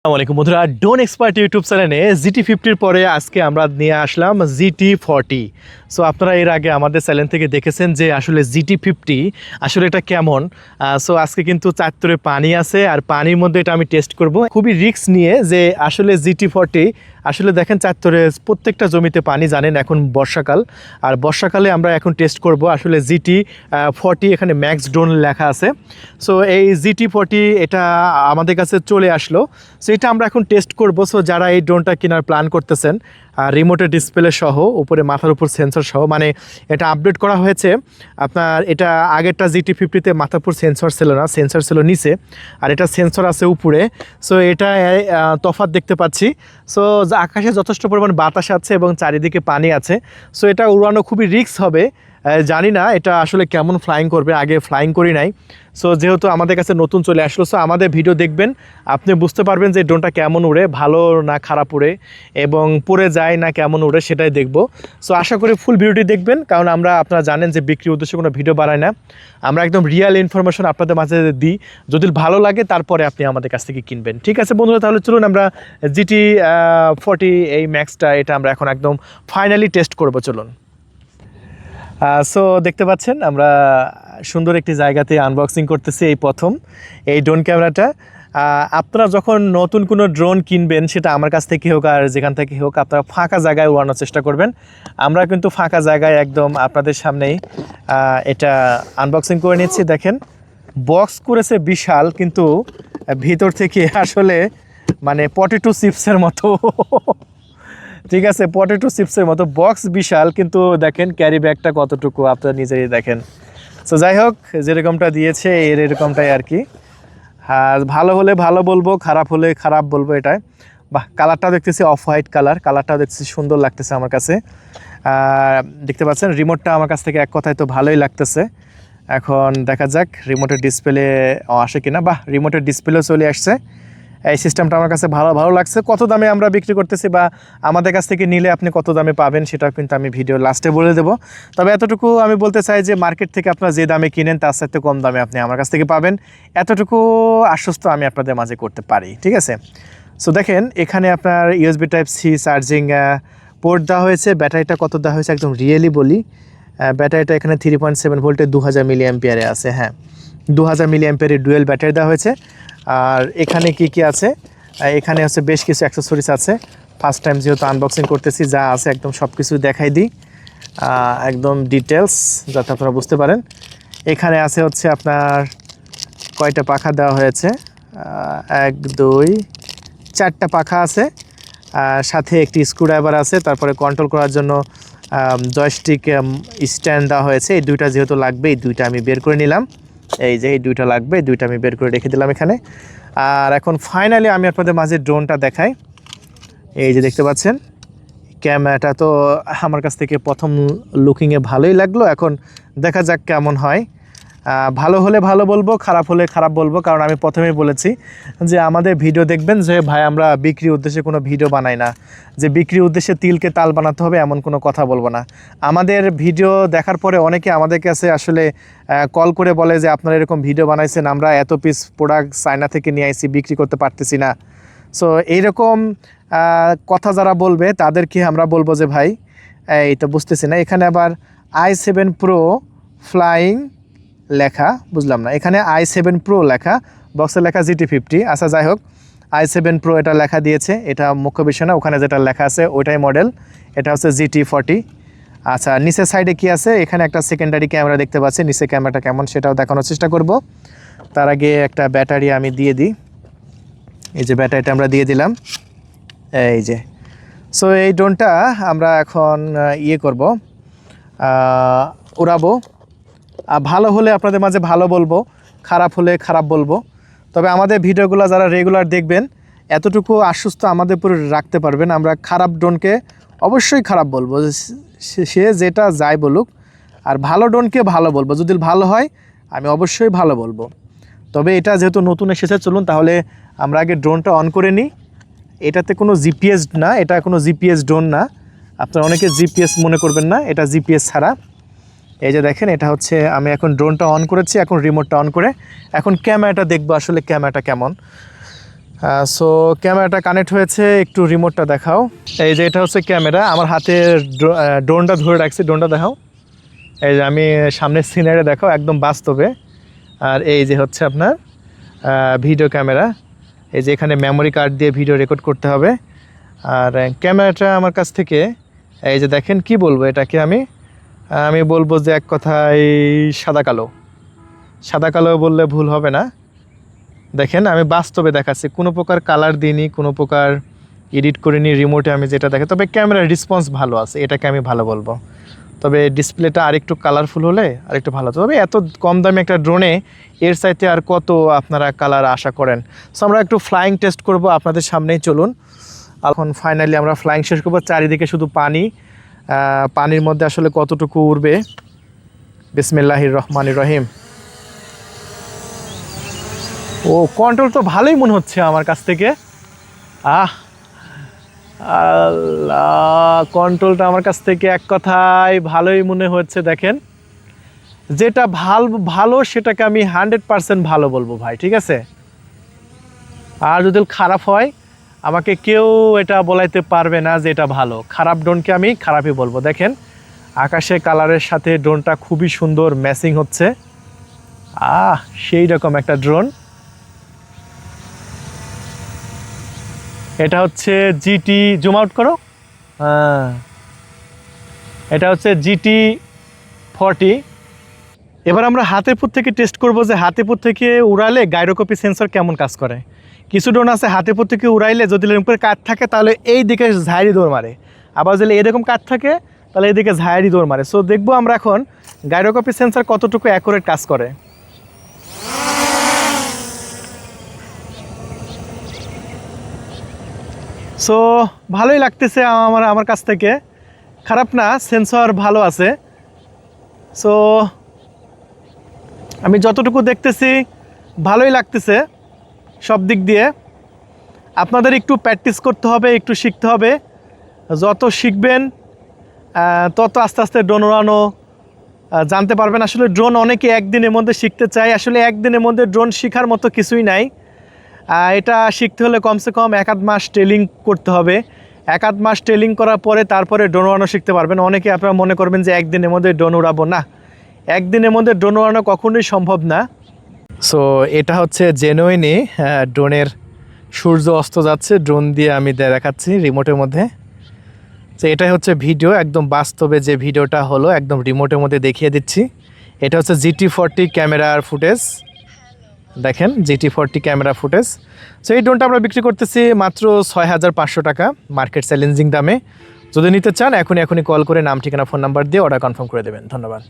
আসসালামু আলাইকুম বন্ধুরা, ড্রোন এক্সপার্ট ইউটিউব চ্যানেলে GT50 পরে আজকে আমরা নিয়ে আসলাম GT40। সো আপনারা এর আগে আমাদের চ্যানেল থেকে দেখেছেন যে আসলে GT50 আসলে এটা কেমন। সো আজকে কিন্তু চাঁদপুরে পানি আছে আর পানির মধ্যে এটা আমি টেস্ট করব খুবই রিস্ক নিয়ে যে আসলে GT40 আসলে দেখেন চাঁদপুরে প্রত্যেকটা জমিতে পানি, জানেন এখন বর্ষাকাল, আর বর্ষাকালে আমরা এখন টেস্ট করব আসলে GT40। এখানে ম্যাক্স ড্রোন লেখা আছে। সো এই GT40 এটা আমাদের কাছে চলে আসলো। সো এটা আমরা এখন টেস্ট করব। সো যারা এই ড্রোনটা কেনার প্ল্যান করতেছেন, রিমোটের ডিসপ্লে সহ, উপরে মাথার উপর সেন্সর সহ, মানে এটা আপডেট করা হয়েছে। আপনার এটা আগেরটা GT50-তে মাথার উপর সেন্সর ছিল না, সেন্সর ছিল নিচে, আর এটা সেন্সর আছে উপরে। সো এটা তফাৎ দেখতে পাচ্ছি। সো আকাশে যথেষ্ট পরিমাণ বাতাস আছে এবং চারিদিকে পানি আছে। সো এটা উড়ানো খুবই রিস্ক হবে। জানি না এটা আসলে কেমন ফ্লাইং করবে, আগে ফ্লাইং করি নাই। সো যেহেতু আমাদের কাছে নতুন চলে আসলো, সো আমাদের ভিডিও দেখবেন, আপনি বুঝতে পারবেন যে ড্রোনটা কেমন উড়ে, ভালো না খারাপ উড়ে, এবং পড়ে যায় না কেমন উড়ে, সেটাই দেখব। সো আশা করি ফুল ভিডিওটি দেখবেন, কারণ আমরা, আপনারা জানেন যে বিক্রির উদ্দেশ্যে কোনো ভিডিও বানাই না, আমরা একদম রিয়েল ইনফরমেশন আপনাদের মাঝে দিই। যদি ভালো লাগে তারপরে আপনি আমাদের কাছ থেকে কিনবেন। ঠিক আছে বন্ধুরা, তাহলে চলুন আমরা GT40 এই ম্যাক্সটা, এটা আমরা এখন একদম ফাইনালি টেস্ট করব। চলুন। সো দেখতে পাচ্ছেন আমরা সুন্দর একটি জায়গাতে আনবক্সিং করতেছি এই প্রথম এই ড্রোন ক্যামেরাটা। আপনারা যখন নতুন কোনো ড্রোন কিনবেন, সেটা আমার কাছ থেকে হোক আর যেখান থেকে হোক, আপনারা ফাঁকা জায়গায় উড়ানোর চেষ্টা করবেন। আমরা কিন্তু ফাঁকা জায়গায় একদম আপনাদের সামনেই এটা আনবক্সিং করে নিচ্ছি। দেখেন, বক্স করেছে বিশাল, কিন্তু ভিতর থেকে আসলে মানে পটেটো চিপসের মতো ঠিক আছে, পটেটো চিপসের মতো বক্স বিশাল, কিন্তু দেখেন ক্যারি ব্যাগটা কতটুকু আপনারা নিজেই দেখেন। সো যাই হোক, যেরকমটা দিয়েছে এরকমটাই আর কি। আর ভালো হলে ভালো বলবো, খারাপ হলে খারাপ বলবো এটাই। বাহ, কালারটাও দেখতেছি অফ হোয়াইট কালার, কালারটাও দেখতেছি সুন্দর লাগতেছে আমার কাছে। দেখতে পাচ্ছেন রিমোটটা আমার কাছ থেকে এক কথায় তো ভালোই লাগতেছে। এখন দেখা যাক রিমোটের ডিসপ্লে আসে কিনা। বাহ, রিমোটের ডিসপ্লেও চলে আসছে। এই সিস্টেমটা আমার কাছে ভালো লাগছে। কত দামে আমরা বিক্রি করতেছি বা আমাদের কাছ থেকে নিলে আপনি কত দামে পাবেন, সেটা কিন্তু আমি ভিডিও লাস্টে বলে দেবো। তবে এতটুকু আমি বলতে চাই যে মার্কেট থেকে আপনারা যে দামে কিনেন তার সাথে কম দামে আপনি আমার কাছ থেকে পাবেন, এতটুকু আশ্বস্ত আমি আপনাদের মাঝে করতে পারি। ঠিক আছে। সো দেখেন, এখানে আপনার USB Type-C চার্জিং পোর্ট দেওয়া হয়েছে। ব্যাটারিটা কত দেওয়া হয়েছে একদম রিয়েলি বলি, ব্যাটারিটা এখানে 3.7 ভোল্টের 2000 মিলি অ্যাম্পিয়ারে আছে। হ্যাঁ, 2000 মিলি অ্যাম্পিয়ারের ডুয়েল ব্যাটারি দেওয়া হয়েছে। আর এখানে কি আছে, এখানে হচ্ছে বেশ কিছু অ্যাক্সেসরিজ আছে। ফার্স্ট টাইম যেহেতু আনবক্সিং করতেছি, যা আছে একদম সব কিছু দেখাই দিই, একদম ডিটেলস, যাতে আপনারা বুঝতে পারেন। এখানে আছে হচ্ছে আপনার কয়টা পাখা দেওয়া হয়েছে, 1 2 4টা পাখা আছে। সাথে একটি স্ক্রুড্রাইভার আছে। তারপরে কন্ট্রোল করার জন্য জয়স্টিক স্ট্যান্ড দেওয়া হয়েছে। এই দুইটা যেহেতু লাগবে, এই দুইটা আমি বের করে নিলাম। এই যে এই দুইটা লাগবে, এই দুইটা আমি বের করে রেখে দিলাম এখানে। আর এখন ফাইনালি আমি আপনাদের মাঝে ড্রোনটা দেখাই। এই যে দেখতে পাচ্ছেন, ক্যামেরাটা তো আমার কাছ থেকে প্রথম লুকিংয়ে ভালোই লাগলো। এখন দেখা যাক কেমন হয়। ভালো হলে ভালো বলবো, খারাপ হলে খারাপ বলবো, কারণ আমি প্রথমেই বলেছি যে আমাদের ভিডিও দেখবেন যে ভাই আমরা বিক্রির উদ্দেশ্যে কোনো ভিডিও বানাই না, যে বিক্রির উদ্দেশ্যে তিলকে তাল বানাতে হবে এমন কোনো কথা বলবো না। আমাদের ভিডিও দেখার পরে অনেকে আমাদের কাছে আসলে কল করে বলে যে আপনারা এরকম ভিডিও বানাইছেন, আমরা এত পিস প্রোডাক্ট চায়না থেকে নিয়ে আইছি, বিক্রি করতে পারতেছি না। সো এইরকম কথা যারা বলবে তাদেরকে আমরা বলবো যে ভাই এই তো বুঝতেছি না। এখানে আবার i7 Pro ফ্লাইং লেখা, বুঝলাম না। এখানে i7 Pro লেখা, বক্সে লেখা GT50। আচ্ছা যাই হোক, i7 Pro এটা লেখা দিয়েছে, এটা মুখ্য বিষয় না। ওখানে যেটা লেখা আছে ওইটাই মডেল, এটা হচ্ছে GT40। আচ্ছা, নিচের সাইডে কি আছে, এখানে একটা সেকেন্ডারি ক্যামেরা দেখতে পাচ্ছি। নিচে ক্যামেরাটা কেমন সেটাও দেখানোর চেষ্টা করব। তার আগে একটা ব্যাটারি আমি দিয়ে দিই। এই যে ব্যাটারিটা আমরা দিয়ে দিলাম, এই যে। সো এই ড্রোনটা আমরা এখন করব, উড়াবো। ভালো হলে আপনাদের মাঝে ভালো বলবো, খারাপ হলে খারাপ বলবো। তবে আমাদের ভিডিওগুলো যারা রেগুলার দেখবেন, এতটুকু আশ্বস্ত আমাদের উপরে রাখতে পারবেন, আমরা খারাপ ড্রোনকে অবশ্যই খারাপ বলবো, সে যেটা যাই বলুক। আর ভালো ড্রোনকে ভালো বলবো, যদি ভালো হয় আমি অবশ্যই ভালো বলবো। তবে এটা যেহেতু নতুন এসেছে, চলুন তাহলে আমরা আগে ড্রোনটা অন করে নিই। এটাতে কোনো জিপিএস না, এটা কোনো জিপিএস ড্রোন না, আপনারা অনেকে জিপিএস মনে করবেন না, এটা জিপিএস ছাড়া। এই যে দেখেন, এটা হচ্ছে আমি এখন ড্রোনটা অন করেছি। এখন রিমোটটা অন করে এখন ক্যামেরাটা দেখবো আসলে ক্যামেরাটা কেমন। সো ক্যামেরাটা কানেক্ট হয়েছে, একটু রিমোটটা দেখাও। এই যে এটা হচ্ছে ক্যামেরা, আমার হাতে ড্রোনটা ধরে রাখছি, ড্রোনটা দেখাও। এই যে আমি সামনের সিনারি দেখাও একদম বাস্তবে। আর এই যে হচ্ছে আপনার ভিডিও ক্যামেরা, এই যে এখানে মেমোরি কার্ড দিয়ে ভিডিও রেকর্ড করতে হবে। আর ক্যামেরাটা আমার কাছ থেকে এই যে দেখেন, কি বলবো এটাকে আমি বলবো যে এক কথায় সাদা কালো। সাদা কালো বললে ভুল হবে না। দেখেন আমি বাস্তবে দেখাচ্ছি, কোনো প্রকার কালার দিইনি, কোনো প্রকার এডিট করিনি রিমোটে আমি যেটা দেখে। তবে ক্যামেরার রেসপন্স ভালো আছে, এটাকে আমি ভালো বলবো। তবে ডিসপ্লেটা আরেকটু কালারফুল হলে আরেকটু ভালো হতো। তবে এত কম দামে একটা ড্রোনে এর চাইতে আর কত আপনারা কালার আশা করেন। সো আমরা একটু ফ্লাইং টেস্ট করব আপনাদের সামনেই, চলুন। এখন ফাইনালি আমরা ফ্লাইং শেষ করবো। চারিদিকে শুধু পানি, পানির মধ্যে আসলে কতটুকু উড়বে। বিসমিল্লাহির রহমানির রহিম। ও কন্ট্রোল তো ভালোই মনে হচ্ছে আমার কাছ থেকে। আল্লাহ, কন্ট্রোলটা আমার কাছ থেকে এক কথায় ভালোই মনে হচ্ছে। দেখেন যেটা ভালো সেটাকে আমি 100% ভালো বলবো ভাই, ঠিক আছে। আর যদি খারাপ হয় আমাকে কেউ এটা বলাইতে পারবে না যে এটা ভালো। খারাপ ড্রোনকে আমি খারাপই বলবো। দেখেন আকাশে কালারের সাথে ড্রোনটা খুবই সুন্দর ম্যাচিং হচ্ছে। সেই রকম একটা ড্রোন। এটা হচ্ছে জিটি, জুম আউট করো। এটা হচ্ছে GT40। এবার আমরা হাতেপুর থেকে টেস্ট করব যে হাতেপুর থেকে উড়ালে গাইরোস্কোপি সেন্সর কেমন কাজ করে। কিছু ড্রোন আছে হাতেপুর থেকে উড়াইলে যদি এরকম করে কাঠ থাকে তাহলে এই দিকে ঝাড়ি দৌড় মারে, আবার যদি এরকম কাঠ থাকে তাহলে এইদিকে ঝাড়ি দৌড় মারে। সো দেখবো আমরা এখন গাইরোস্কোপি সেন্সর কতটুকু অ্যাকুরেট কাজ করে। সো ভালোই লাগতেছে আমার কাছ থেকে, খারাপ না, সেন্সর ভালো আছে। সো আমি যতটুকু দেখতেছি ভালোই লাগতেছে সব দিক দিয়ে। আপনাদের একটু প্র্যাকটিস করতে হবে, একটু শিখতে হবে। যত শিখবেন তত আস্তে আস্তে ড্রোন উড়ানো জানতে পারবেন। আসলে ড্রোন অনেকে একদিনের মধ্যে শিখতে চায়, আসলে একদিনের মধ্যে ড্রোন শেখার মতো কিছুই নাই। এটা শিখতে হলে কমসে কম 1-1.5 মাস ট্রেনিং করতে হবে। 1-1.5 মাস ট্রেনিং করার পরে তারপরে ড্রোন উড়ানো শিখতে পারবেন। অনেকে আপনারা মনে করবেন যে একদিনের মধ্যে ড্রোন উড়াবো, না, একদিনের মধ্যে ড্রোন উড়ানো কখনোই সম্ভব না। সো এটা হচ্ছে জেনুইনই ড্রোনের সূর্য অস্ত যাচ্ছে, ড্রোন দিয়ে আমি দেখাচ্ছি রিমোটের মধ্যে। তো এটাই হচ্ছে ভিডিও, একদম বাস্তবে যে ভিডিওটা হলো একদম রিমোটের মধ্যে দেখিয়ে দিচ্ছি। এটা হচ্ছে GT40 ক্যামেরার ফুটেজ। দেখেন GT40 ক্যামেরা ফুটেজ। সো এই ড্রোনটা আমরা বিক্রি করতেছি মাত্র 6,500 টাকা মার্কেট চ্যালেঞ্জিং দামে। যদি নিতে চান এখনই কল করে নাম ঠিকানা ফোন নাম্বার দিয়ে অর্ডার কনফার্ম করে দেবেন। ধন্যবাদ।